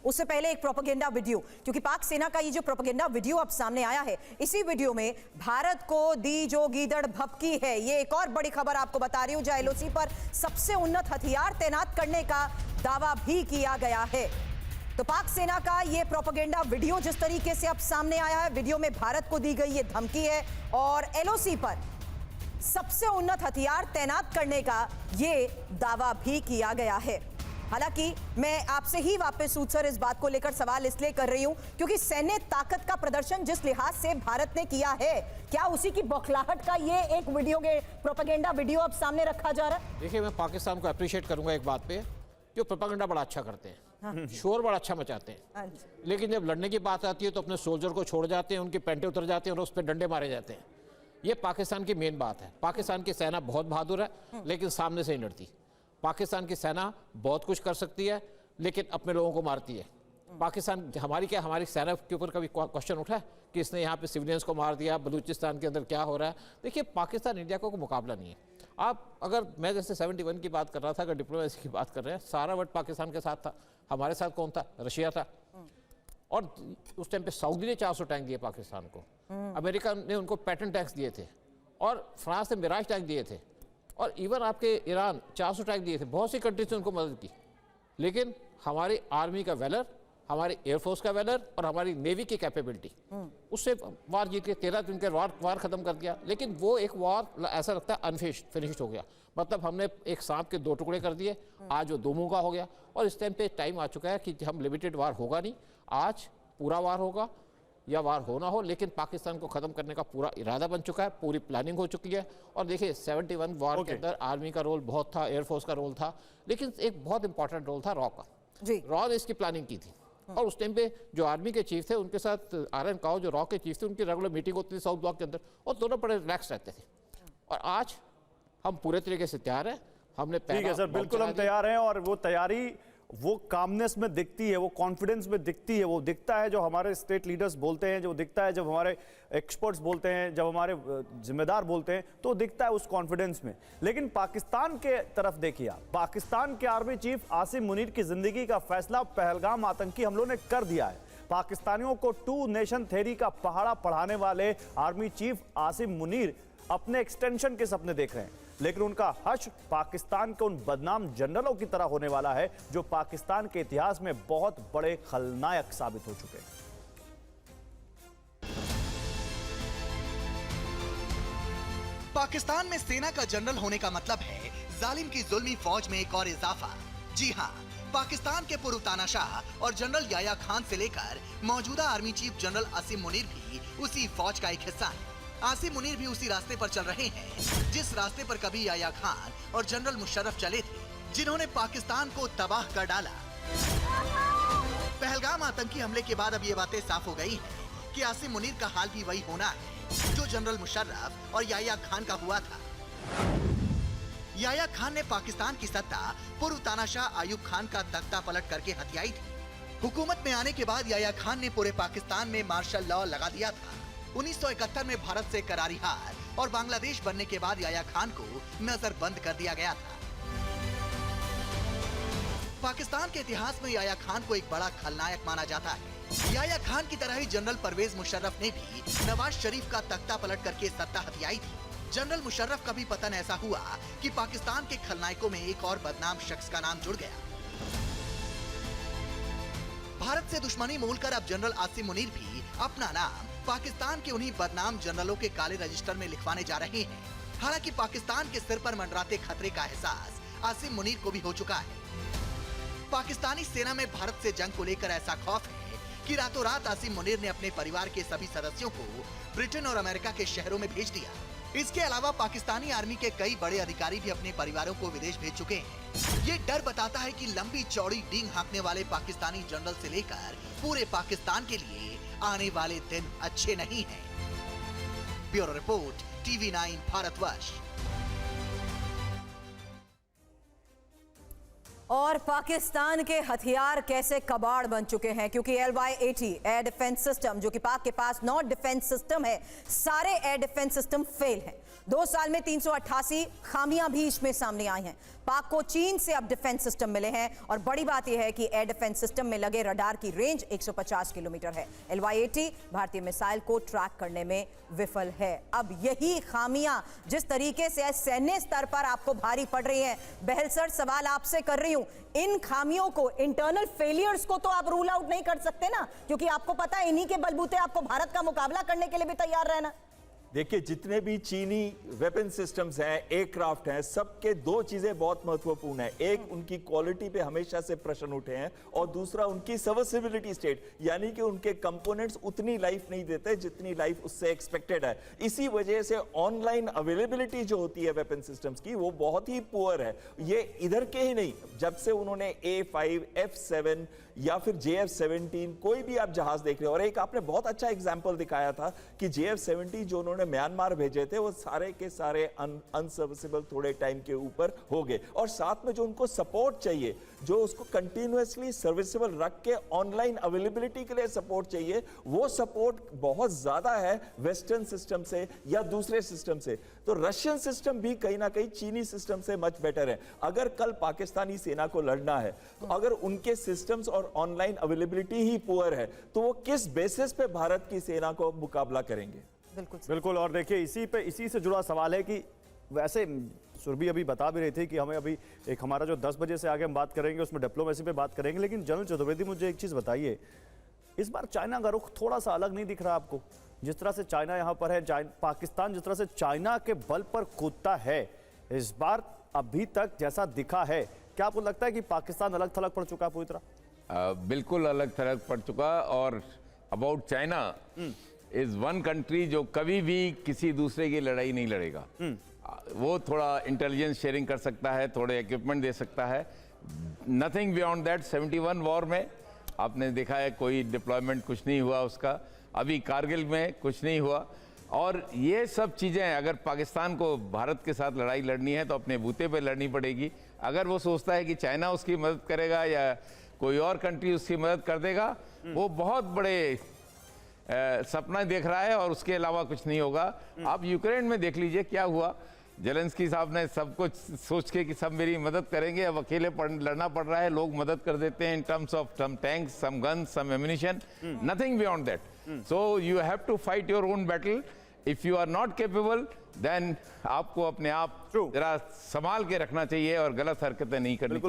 उससे पहले एक प्रोपेगेंडा वीडियो, क्योंकि पाक सेना का ये जो प्रोपेगेंडा वीडियो अब सामने आया है, इसी वीडियो में भारत को दी जो गीदड़ भभकी है, ये एक और बड़ी खबर आपको बता रही हूं, जहां एलओसी पर सबसे उन्नत हथियार तैनात करने का दावा भी किया गया है। तो पाक सेना का ये प्रोपेगेंडा वीडियो जिस तरीके से अब सामने आया है, वीडियो में भारत को दी गई ये धमकी है और एलओसी पर सबसे उन्नत हथियार तैनात करने का ये दावा भी किया गया है। हालांकि मैं आपसे ही वापस सर इस बात को लेकर सवाल इसलिए कर रही हूं क्योंकि सैन्य ताकत का प्रदर्शन जिस लिहाज से भारत ने किया है, क्या उसी की बौखलाहट का ये एक वीडियो के प्रोपेगेंडा वीडियो अब सामने रखा जा रहा है? देखिए, मैं पाकिस्तान को अप्रिशिएट करूंगा एक बात पे, जो प्रोपेगेंडा बड़ा अच्छा करते हैं। हाँ। शोर बड़ा अच्छा मचाते हैं, लेकिन जब लड़ने की बात आती है तो अपने सोल्जर को छोड़ जाते हैं, उनके पेंटे उतर जाते हैं और उस पर डंडे मारे जाते हैं। ये पाकिस्तान की मेन बात है। पाकिस्तान की सेना बहुत बहादुर है, लेकिन सामने से नहीं लड़ती। पाकिस्तान की सेना बहुत कुछ कर सकती है, लेकिन अपने लोगों को मारती है। पाकिस्तान हमारी सेना के ऊपर कभी क्वेश्चन उठा है कि इसने यहाँ पे सिविलियंस को मार दिया, बलूचिस्तान के अंदर क्या हो रहा है? देखिए, पाकिस्तान इंडिया का कोई मुकाबला नहीं है। आप अगर मैं जैसे 71 की बात कर रहा था, अगर डिप्लोमेसी की बात कर रहे हैं, सारा वक्त पाकिस्तान के साथ था। हमारे साथ कौन था? रशिया था। और उस टाइम पे सऊदी ने 400 टैंक दिए पाकिस्तान को, अमेरिका ने उनको पैटर्न टैंक्स दिए थे, और फ्रांस ने मिराज टैंक दिए थे, और इवन आपके ईरान 400 टैंक दिए थे। बहुत सी कंट्रीज ने उनको मदद की, लेकिन हमारी आर्मी का वेलर, हमारी एयरफोर्स का वेलर और हमारी नेवी की कैपेबिलिटी, उससे वार जीत के 13 दिन के वार खत्म कर दिया। लेकिन वो एक वार ऐसा लगता है अनफिनिश्ड हो गया। मतलब हमने एक सांप के 2 टुकड़े कर दिए, आज वो 2 मुंह का हो गया। और इस टाइम पे टाइम आ चुका है कि हम लिमिटेड वार होगा नहीं, आज पूरा वार होगा या वार होना हो, लेकिन पाकिस्तान को खत्म करने का पूरा इरादा बन चुका है, पूरी प्लानिंग हो चुकी है। और देखिए, 71 वार के अंदर आर्मी का रोल बहुत था, एयरफोर्स का रोल था, लेकिन एक बहुत इंपॉर्टेंट रोल था रॉ का। रॉ ने इसकी प्लानिंग की थी, और उस टाइम पे जो आर्मी के चीफ थे, उनके साथ आरएन काओ जो रॉ के चीफ थे, उनकी रेगुलर मीटिंग होती थी साउथ ब्लॉक के अंदर, और दोनों बड़े रिलैक्स रहते थे। और आज हम पूरे तरीके से तैयार हैं। हमने ठीक है सर, बिल्कुल हम तैयार हैं, और वो तैयारी वो कामनेस में दिखती है, वो कॉन्फिडेंस में दिखती है, वो दिखता है जो हमारे स्टेट लीडर्स बोलते हैं, जो दिखता है जब हमारे एक्सपर्ट्स बोलते हैं, जब हमारे जिम्मेदार बोलते हैं, तो दिखता है उस कॉन्फिडेंस में। लेकिन पाकिस्तान के तरफ देखिए आप, पाकिस्तान के आर्मी चीफ आसिम मुनीर की जिंदगी का फैसला पहलगाम आतंकी हमलों ने कर दिया है। पाकिस्तानियों को 2 नेशन थ्योरी का पहाड़ा पढ़ाने वाले आर्मी चीफ आसिम मुनीर अपने एक्सटेंशन के सपने देख रहे हैं, लेकिन उनका हश्र पाकिस्तान के उन बदनाम जनरलों की तरह होने वाला है जो पाकिस्तान के इतिहास में बहुत बड़े खलनायक साबित हो चुके हैं। पाकिस्तान में सेना का जनरल होने का मतलब है जालिम की जुल्मी फौज में एक और इजाफा। जी हां, पाकिस्तान के पूर्व तानाशाह और जनरल याया खान से लेकर मौजूदा army chief general Asim Munir भी उसी फौज का एक हिस्सा है। आसिम मुनीर भी उसी रास्ते पर चल रहे हैं जिस रास्ते पर कभी याया खान और जनरल मुशर्रफ चले थे, जिन्होंने पाकिस्तान को तबाह कर डाला। पहलगाम आतंकी हमले के बाद अब ये बातें साफ हो गई हैं कि आसिम मुनीर का हाल भी वही होना है जो जनरल मुशर्रफ और याया खान का हुआ था। याया खान ने पाकिस्तान की सत्ता पूर्व तानाशाह आयूब खान का तख्ता पलट करके हथियाई थी। हुकूमत में आने के बाद याया खान ने पूरे पाकिस्तान में मार्शल लॉ लगा दिया था। 1971 में भारत से करारी हार और बांग्लादेश बनने के बाद याया खान को नजरबंद कर दिया गया था। पाकिस्तान के इतिहास में याया खान को एक बड़ा खलनायक माना जाता है। याया खान की तरह ही जनरल परवेज मुशर्रफ ने भी नवाज शरीफ का तख्ता पलट करके सत्ता हथियाई थी। जनरल मुशर्रफ का भी पतन ऐसा हुआ कि पाकिस्तान के खलनायकों में एक और बदनाम शख्स का नाम जुड़ गया। भारत से दुश्मनी मोलकर अब जनरल आसिम मुनीर भी अपना नाम पाकिस्तान के उन्हीं बदनाम जनरलों के काले रजिस्टर में लिखवाने जा रहे हैं। हालांकि पाकिस्तान के सिर पर मंडराते खतरे का एहसास आसिम मुनीर को भी हो चुका है। पाकिस्तानी सेना में भारत से जंग को लेकर ऐसा खौफ है कि रातों रात आसिम मुनीर ने अपने परिवार के सभी सदस्यों को ब्रिटेन और अमेरिका के शहरों में भेज दिया। इसके अलावा पाकिस्तानी आर्मी के कई बड़े अधिकारी भी अपने परिवारों को विदेश भेज चुके हैं। ये डर बताता है कि लंबी चौड़ी डींग हाँकने वाले पाकिस्तानी जनरल से लेकर पूरे पाकिस्तान के लिए आने वाले दिन अच्छे नहीं हैं। Bureau report, TV9 Bharatvarsh. और पाकिस्तान के हथियार कैसे कबाड़ बन चुके हैं, क्योंकि LY-80 एयर डिफेंस सिस्टम जो कि पाक के पास नॉट डिफेंस सिस्टम है, सारे एयर डिफेंस सिस्टम फेल हैं। 2 साल में 388 खामियां भी इसमें सामने आई हैं। पाक को चीन से अब डिफेंस सिस्टम मिले हैं और बड़ी बात यह है कि एयर डिफेंस सिस्टम में लगे रडार की रेंज 150 किलोमीटर है। LY-80 भारतीय मिसाइल को ट्रैक करने में विफल है। अब यही खामियां जिस तरीके से सैन्य स्तर पर आपको भारी पड़ रही हैं, बहल सर सवाल आपसे कर रही हूं, इन खामियों को, इंटरनल फेलियर्स को तो आप रूल आउट नहीं कर सकते ना, क्योंकि आपको पता है इन्हीं के बलबूते आपको भारत का मुकाबला करने के लिए भी तैयार रहना। देखिए, जितने भी चीनी वेपन सिस्टम्स हैं, एयरक्राफ्ट हैं, सबके 2 चीजें बहुत महत्वपूर्ण है। एक, उनकी क्वालिटी पे हमेशा से प्रश्न उठे हैं, और दूसरा उनकी सर्विसिबिलिटी स्टेट, यानी कि उनके कंपोनेंट्स उतनी लाइफ नहीं देते जितनी लाइफ उससे एक्सपेक्टेड है। इसी वजह से ऑनलाइन अवेलेबिलिटी जो होती है वेपन सिस्टम्स की, वो बहुत ही पुअर है। ये इधर के ही नहीं, जब से उन्होंने A5, F7 या फिर JF-17 कोई भी आप जहाज देख रहे हो, और एक आपने बहुत अच्छा एग्जांपल दिखाया था कि JF-17 जो उन्होंने म्यांमार भेजे थे, वो सारे के सारे अनसर्विसेबल थोड़े टाइम के ऊपर हो गए। और साथ में जो उनको सपोर्ट चाहिए, जो उसको कंटिन्यूअसली सर्विसेबल रख के ऑनलाइन अवेलेबिलिटी के लिए सपोर्ट चाहिए, वो सपोर्ट बहुत ज्यादा है वेस्टर्न सिस्टम से या दूसरे सिस्टम से। तो रशियन सिस्टम भी कहीं ना कहीं चीनी सिस्टम से मच बेटर है। अगर कल पाकिस्तानी सेना को लड़ना है, तो अगर उनके सिस्टम्स और ऑनलाइन अवेलेबिलिटी ही पुअर है, तो वो किस बेसिस पे भारत की सेना को मुकाबला करेंगे? बिल्कुल। और देखिए, इसी से जुड़ा सवाल है कि वैसे सुरभि अभी बता भी रही थी कि हमें अभी एक हमारा जो 10 बजे से आगे हम बात करेंगे उसमें डिप्लोमेसी पे बात करेंगे, लेकिन जनरल चतुर्वेदी मुझे एक चीज़ बताइए, इस बार चाइना का रुख थोड़ा सा अलग नहीं दिख रहा आपको? जिस तरह से चाइना यहाँ पर है, पाकिस्तान जिस तरह से चाइना के बल पर कूदता है इस बार, अभी तक जैसा दिखा है, क्या आपको लगता है कि पाकिस्तान अलग थलग पड़ चुका है पूरी तरह? बिल्कुल अलग थलग पड़ चुका। और about China is one country जो कभी भी किसी दूसरे की लड़ाई नहीं लड़ेगा। वो थोड़ा इंटेलिजेंस शेयरिंग कर सकता है, थोड़े इक्विपमेंट दे सकता है, नथिंग बियॉन्ड दैट। 71 वॉर में आपने देखा है कोई डिप्लॉयमेंट कुछ नहीं हुआ उसका, अभी कारगिल में कुछ नहीं हुआ। और ये सब चीज़ें अगर पाकिस्तान को भारत के साथ लड़ाई लड़नी है तो अपने बूते पे लड़नी पड़ेगी। अगर वो सोचता है कि चाइना उसकी मदद करेगा या कोई और कंट्री उसकी मदद कर देगा, वो बहुत बड़े सपना देख रहा है और उसके अलावा कुछ नहीं होगा। आप यूक्रेन में देख लीजिए क्या हुआ, जेलेंस्की साहब ने सब कुछ सोच के कि सब मेरी मदद करेंगे, अब अकेले लड़ना पड़ रहा है, लोग मदद कर देते हैं in terms of some tanks, some guns, some ammunition, nothing beyond that. So you have to fight your own battle. If you are not capable, then आपको अपने आप जरा संभाल के रखना चाहिए और गलत हरकतें नहीं करनी चाहिए।